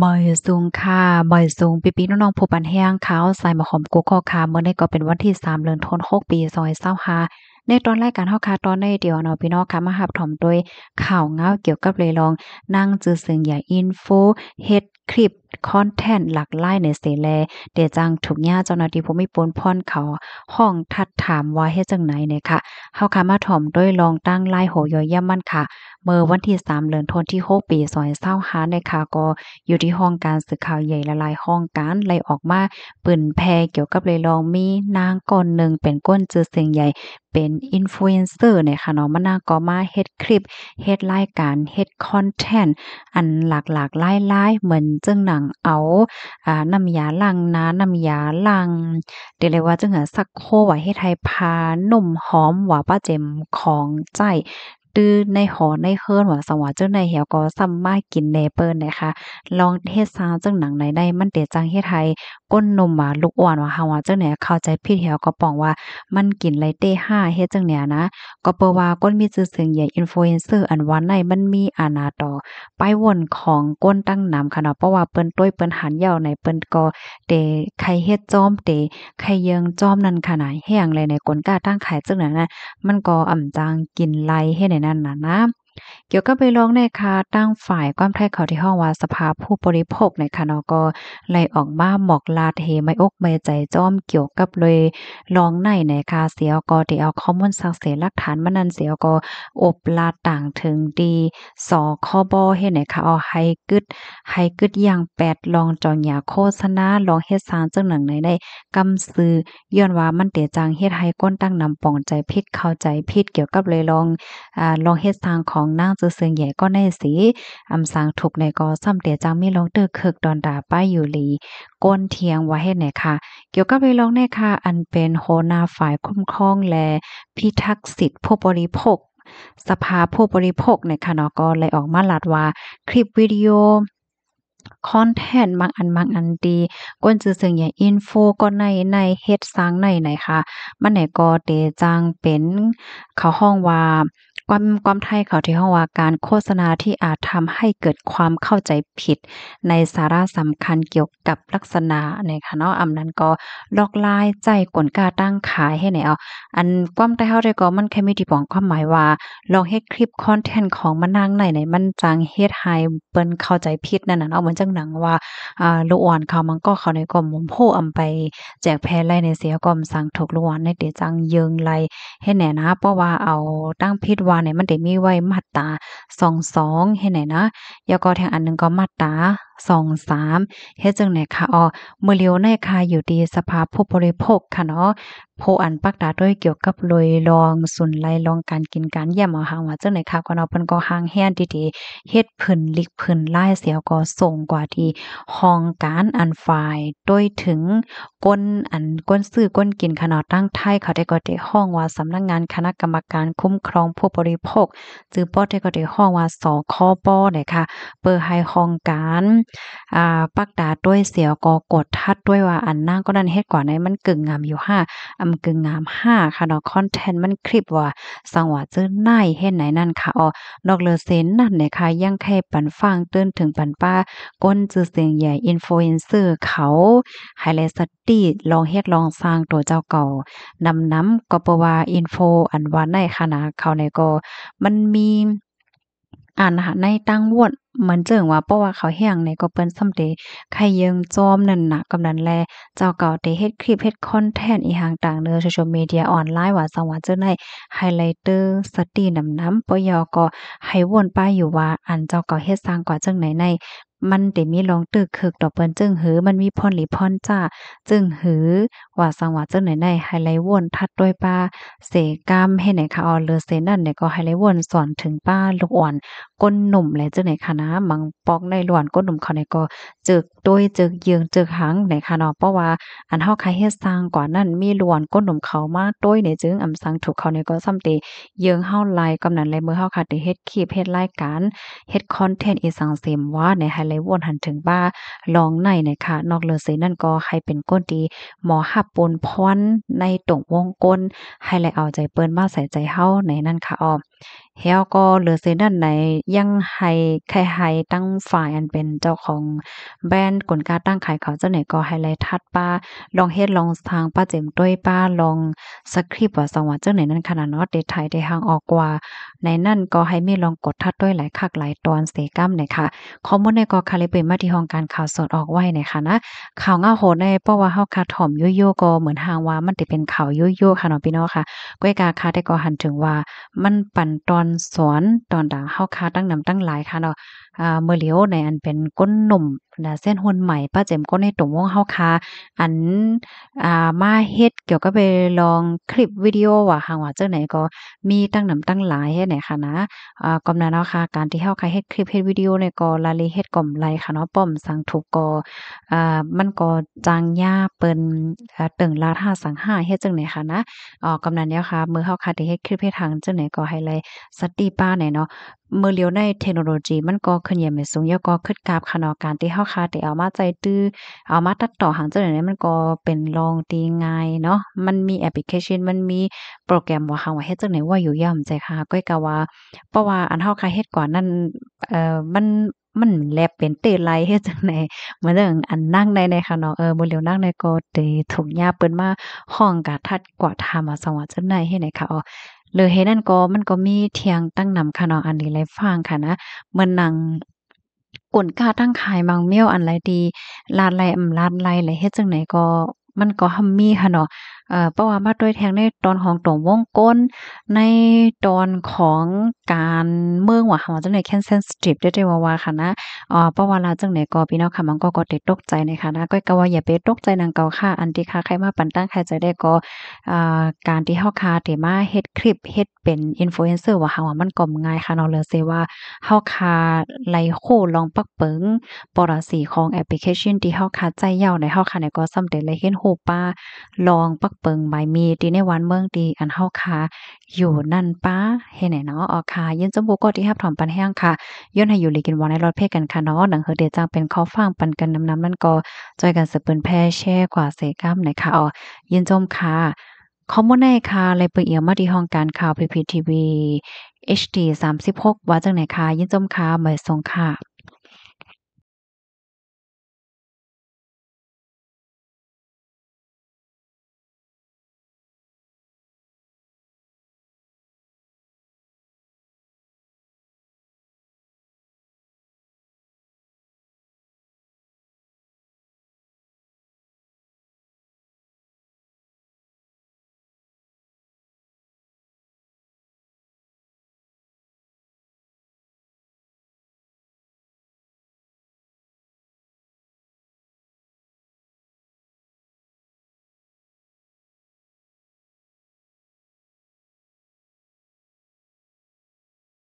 บ่อยสูงค่ะบ่อยสูงปีๆน้องๆผู้ปันแห้งขาวใส่มะขามกุกก็ค่ะมื้อนี้ก็เป็นวันที่3เดือนธันวาคมปี2025ในตอนรายการเฮาค่ะตอนในเดียวเนาะพี่น้องค่ะมารับถมด้วยข่าวเหงาเกี่ยวกับเรยลองนั่งจื้อซึงอย่าอินโฟเฮ็ดคลิปคอนเทนต์หลากหลายในเสแลเดจังถูกย้าเจ้าหน้าที่ภูมิปนพ่นเขาห้องทัดถามว่าเฮ็ดจังไหนเนี่ยค่ะเฮาค่ะมาถ่อมด้วยลองตั้งลายโหยอย่ามันค่ะเมื่อวันที่3เดือนธันวาคมที่6ปี2025เนี่ยค่ะก็ อยู่ที่ห้องการสื่อข่าวใหญ่ละลายห้องการไล่ออกมาปืนแพร่เกี่ยวกับเลยลองมีนางก่อนหนึ่งเป็นก้นจือเสียงใหญ่เป็นอินฟลูเอนเซอร์เนี่ยค่ะเนาะมานางก็มาเฮ็ดคลิปเฮ็ดรายการเฮ็ดคอนเทนต์อันหลากๆหลายๆเหมือนจังหนังเอาน้ำยาล้างหน้าน้ำยาล้างเรียกได้ว่าจังหาซักโครไว้เฮ็ดให้พานมหอมหว่าป้าเจ็มของใจตื้อในหอในเฮิรนว่าสังว่าเจ้าในเหี่ยวก็ซ้ำมากินแหน่เปิ้นนะคะลองเฮ็ดซาวจังหนังไหนได้มันเตจังเฮ็ดให้ก้นนมอะลูกอ่อนว่าเฮาว่าจังเนี่ยเข้าใจผิดเหี่ยวก็ป้องว่ามันกินไรเต้ห้าเฮ็ดจังเนี่ยนะก็เปิ้ว่าก้นมีชื่อเสียงใหญ่อินฟลูเอนเซอร์อันว่าในมันมีอาณาต่อป้ายวนของก้นตั้งนำค่ะเนาะเพราะว่าเปิ้นต้วยเปิ้นหันยาวในเปิ้นก็เตใครเฮ็ดจอมเตใครเยิงจอมนั่นค่ะน่ะแฮงเลยในกลกล้าตั้งขายจังนั้นน่ะมันก็อ่ำจางกินไรเฮ็ดให้นั่นน่ะนะ เกี่ยวกับไปร้องในค่ะตั้งฝ่ายความไทยเขาที่ห้องว่าสภาผู้บริโภคในค่ะเนาะก็ไล่ออกมาหมอกลาเทไม่อกไม่ใจจ้อมเกี่ยวกับเลยร้องในค่ะเสียก็ได้เอาข้อมูลสักเสหลักฐานมานั้นเสียก็อบลาต่างถึงดีสคบเฮ็ดไหนค่ะเอาให้กึดอย่าง8ลองจองหยาโฆษณาลองเฮ็ดสารจังหนังในได้กำซื้อย้อนว่ามันเตจังเฮ็ดให้ก้นตั้งนำปองใจผิดเข้าใจผิดเกี่ยวกับเลยลองเฮ็ดสร้างของนางจือเซิงใหญ่ก็แน่สิสร้างถูกในก็ซ้ำเตจังมีลองเตอคึกดอนดาป้ายอยู่หลีก้นเทียงว่าเฮ็ดไหนค่ะเกี่ยวกับไปลองในค่ะอันเป็นหัวหน้าฝ่ายคุ้มครองและพิทักษ์สิทธิผู้บริโภคสภาผู้บริโภคในค่ะเนาะก็เลยออกมาลัดว่าคลิปวิดีโอคอนเทนต์บางอันดีก้นจือเซิงใหญ่อินโฟก็ในเฮ็ดสร้างในไหนค่ะมันไหนก็เตจังเป็นเขาห้องว่า ความไทยเขาที่ห้องว่าการโฆษณาที่อาจทำให้เกิดความเข้าใจผิดในสาระสำคัญเกี่ยวกับลักษณะเนี่ยค่ะเนาะอำนั้นก็ลอกลายใจกลกล้าตั้งขายให้แนวอันความไทยเฮาได้ก็มันแค่มีที่บอกความหมายว่าลองเฮ็ดคลิปคอนเทนต์ของมะนางไหนมันจังเฮ็ดให้เปิ้นเข้าใจผิดนั่นน่ะเนาะเหมือนจังหนังว่าลูกอ่อนเขามันก็เขาในก็หมุนโพอำไปแจกแพร่ไล่ในเสียก็สั่งถูกลูกอ่อนในเตจังเยิงไล เฮ็ดแหน่นะเพราะว่าเอาตั้งพิดว่าเนี่ยมันได้มีไว้มาตรา22เฮ็ดแหน่นะแล้วก็แทงอันหนึ่งก็มาตรา23เฮ็ดจั่งใดค่ะมื้อเลียวในค่ะอยู่ดีสภาผู้บริโภคค่ะเนาะผู้อันปักตาด้วยเกี่ยวกับโลยลองสุนไลลองการกินการเยี่ยมเอาหางว่าจั่งใดค่ะก็เนาะเพิ่นก็ห่างแฮนดีๆเฮ็ดเพิ่นลิกเพิ่นลายเสียก็ส่งกว่าที่ห้องการอันฝ่ายโดยถึง ก้นซื้อก้นกินขนาดตั้งไทยเขาได้ก็ได้ห้องว่าสำนักงานคณะกรรมการคุ้มครองผู้บริโภคจื้อป้อได้ก็ได้ห้องว่าสคบเนี่ยค่ะเปิดให้ห้องการปักดาด้วยเสียวก็กดทัดด้วยว่าอันนางก็นั่นเฮ็ดกว่าในมันกึ่งงามอยู่5กึ่งงาม5ค่ะเนาะคอนเทนต์มันคลิปว่าสังว่าจื้อไหนเฮ็ดไหนนั่นค่ะนอกเหลือเซนนั่นเนี่ยค่ะยังแค่ปันฟังเตื้นถึงปันป้าก้นจื้อเสียงใหญ่อินฟลูเอนเซอร์เขาไฮไลท์สตีลองเฮ็ดลองสร้างตัวเจ้าเก่านำก็เพราะว่าอินโฟอันว่าในคณะเขาเนี่ยก็มันมีนะคะในตั้งวดเหมือนเจิงว่าเพราะว่าเขาแฮ้งเนี่ยก็เปิ้นซ้ำเตใครเยิงจอมนั่นน่ะกำนั้นแลเจ้าเก่าได้เฮ็ดคลิปเฮ็ดคอนเทนต์อีหยังต่างเด้อ social media ออนไลน์ว่าจังว่าเจั่งใดไฮไลเตอร์สตีนำปยก็ให้วนไปอยู่ว่าอันเจ้าเก่าเฮ็ดสร้างกว่าจังไหนในมันได้มีลองตึกคึกดอกเปิ้นจึงหือมันมีพรหลีพรจ้าจึงหือว่าสังว่าจังไหนในไฮไลวนทัดด้วยป้าเสกามเฮ็ดไหนคะเลอเซนั่นเนี่ยก็ไฮไลวนสอนถึงป้าลูกอ่อนก้นหนุ่มและจังไหนคะนะมังปอกในล้วนก้นหนุ่มเขาเนี่ยก็จึกโดยจึกเยืองจึกหังไหนคะเนาะเพราะว่าอันเฮาใครเฮ็ดสร้างกว่านั้นมีล้วนก้นหนุ่มเขามาโดยเนี่ยจึงสังถูกเขาเนี่ยก็ซ้ำเตเยืองเฮาหลายกำนั้นเลยเมื่อเฮาค่ะได้เฮ็ดคลิปเฮ็ดรายการเฮ็ดคอนเทนต์อีสังเสมว่าในไฮไลวนหันถึงบ้าลองในเนี่ยค่ะนอกเหลือเสนั่นก็ให้เป็นก้นดีหมอหับปนพรในตรงวงกลให้แลเอาใจเปิ้นมาใส่ใจเฮาในนั้นค่ะ เฮาก็เหลือเสียด้านไหนยังให้ใครให้ตั้งฝ่ายอันเป็นเจ้าของแบรนด์กลการตั้งขายเขาเจ้าไหนก็ไฮไลท์ทัดป้าลองเฮ็ดลองทางป้าเจ็มต้วยป้าลองสคริปต์ว่าสว่าเจ้าไหนนั้นขนาดเนาะเดไทยได้ห่างออกกว่าในนั่นก็ให้มีลองกดทัดด้วยหลายคักหลายตอนเสกัมหน่อยค่ะข้อมูลในก็คาลิเปมาที่ห้องการข่าวสดออกไว้หน่อยค่ะนะข่าวง่าโหดในเพราะว่าเฮาคาถ่อมยั่วๆก็เหมือนหางว่ามันสิเป็นข่าวยั่วๆค่ะเนาะพี่น้องค่ะก้อยกาค่ะแต่ก็หันถึงว่ามันปั่นตอนสอนตอนดังเฮาคาตั้งนำตั้งหลายค่ะเนาะเมื่อเหลียวในอันเป็นก้นหนุ่มเส้นหุ่นใหม่ป้าเจ็มก้นในตรงวงเฮาคาอันมาเฮ็ดเกี่ยวกับไปลองคลิปวิดีโอว่าหางว่าจังไหนก็มีตั้งนำตั้งหลายเฮ็ดไหนค่ะนะกำนั้นเนาะค่ะการที่เฮาคาเฮ็ดคลิปเฮ็ดวิดีโอเนี่ยก็ละเลยเฮ็ดกำไรค่ะเนาะป้อมสังถูกก็มันก็จางยาเปิ้นตึงลาด5สัง5เฮ็ดจังไหนค่ะนะกำนั้นเนี่ยค่ะมื้อเฮาคาได้เฮ็ดคลิปเฮ็ดทางจังไหนก็ให้เลยสติป้าไหนเนาะ มือเลียวในเทคโนโลยีมันก็ขึ้นอย่างไม่สูงยอก็ขึ้นกราบค่ะเนาะการที่เฮาคาได้เอามาใจตื้อเอามาตัดต่อหางจังได๋มันก็เป็นลองตีง่ายเนาะมันมีแอปพลิเคชันมันมีโปรแกรมว่าเฮาว่าเฮ็ดจังได๋ว่าอยู่ย่ำใจค่ะก้อยก็ว่าเพราะว่าอันเฮาคาเฮ็ดก่อนนั้นมันแลเป็นเตไลเฮ็ดจังได๋เหมือนเรื่องอันนั่งในค่ะเนาะมือเลียวนั่งในก็ได้ถูกยาเปิ้นมาฮ้องกะทัดกว่าถามว่าสว่าจังได๋เฮ็ดไหนค่ะเลยเฮ็ดนั่นก็มันก็มีเที่ยงตั้งนำค่ะเนาะอันนี้เลยฟังค่ะนะเหมือนหนังกลก้าตั้งขายบางเมี่ยวอันไรดีลาดไลลาดไลไหลเฮ็ดจังไหนก็มันก็ฮัมมีค่ะเนาะเพราะว่ามาด้วยแทงในตอนของตรงวงกลในตอนของการเมืองว่าเฮาจังได๋แคนเซนซิทิฟได้ว่าค่ะนะเพราะว่าลาวจังไหนก็พี่น้องค่ะมันก็ได้ตกใจในค่ะนะก้อยก็ว่าอย่าไปตกใจหนังเก่าค่ะอันที่ค่ะใครมาปันตั้งใครจะได้ก็การที่เฮาคาที่มาเฮ็ดคลิปเฮ็ดเป็น influencer ว่าเฮาอะมันก็ง่ายค่ะเนาะเหลือเสียว่าเฮาคาไลโคลองปักเปิงปรสีของแอปพลิเคชันที่เฮาคาใจเหย้าในเฮาคาเนี่ยก็สำเร็จเลยเห็นรูปป้าลองปักเปิงใบมีที่ในวันเมืองที่อันเฮาคาอยู่นั่นป้าเฮ็ดให้เนาะค่ะยินจมูกก็ที่รับถอมปันแห้งค่ะย้อนให้อยู่ลีกินวอในรถเพกันค่ะเนาะหนังเฮอเดจังเป็นข้อฟังปันกันนำมันก็จอยกันสืบเปิ้นแพ่แชร์กว่าเสกำนะคะยินจมค่ะข้อมูลในค่ะเลยเปิดเอียงมาที่ห้องการข่าว PPTV HD 36ว่าจังไหนค่ะยินจมค่ะหมายสงค่ะ